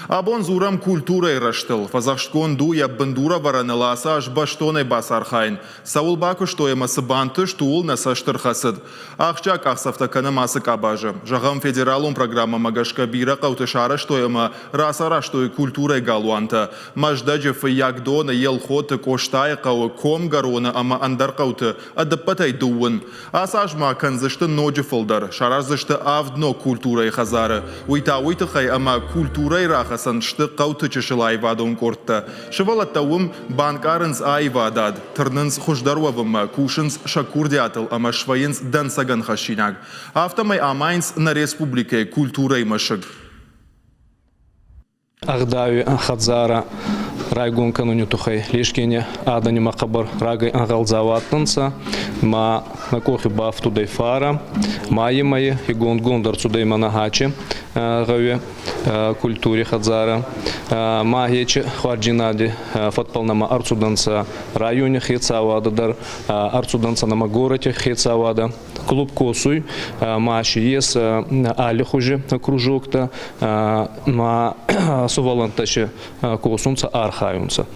Абон зурам культурой раштыл. Фазахшкон дуя бандура варанеласа аж баштоне басархайн. Саул баку что емасы банты штуул насаштыр хасыд. Ахчак ахсафтаканы масык абажы. Жағам федералум программа магашка бира қаутышара что ема расара что и культурой галуанта. Маждаджи фиякдона ел хоты коштай қауы ком гарона ама андар қауты адапатай дуын. Асажма канзышты ноджи фылдар. Шаразышты авдно культурой хазары. Уйта хай ама культурой Хасан штык қауты чышылай вадон кортта. Шывалаттауым банкарынс айвадад. Тырнынс хуждаруавыма кушынс шакурдиатыл ама швайынс дансаган хашинаг. Автомай амайнс на республике культурой машыг. Ағдауи хадзара райгун кануни тухай лишкене адани макабар рагай ангалзаваттынса ма накохи бафтудай фара майи игон гондар цудай манагачи гаве культуре хадзара ма хечи хварджинади фатпалнама арцуданца районе хецавададар арцуданца нама городе хецавада клуб косуй маши ес али хуже кружокта ма суваланташе косунца архаюнца.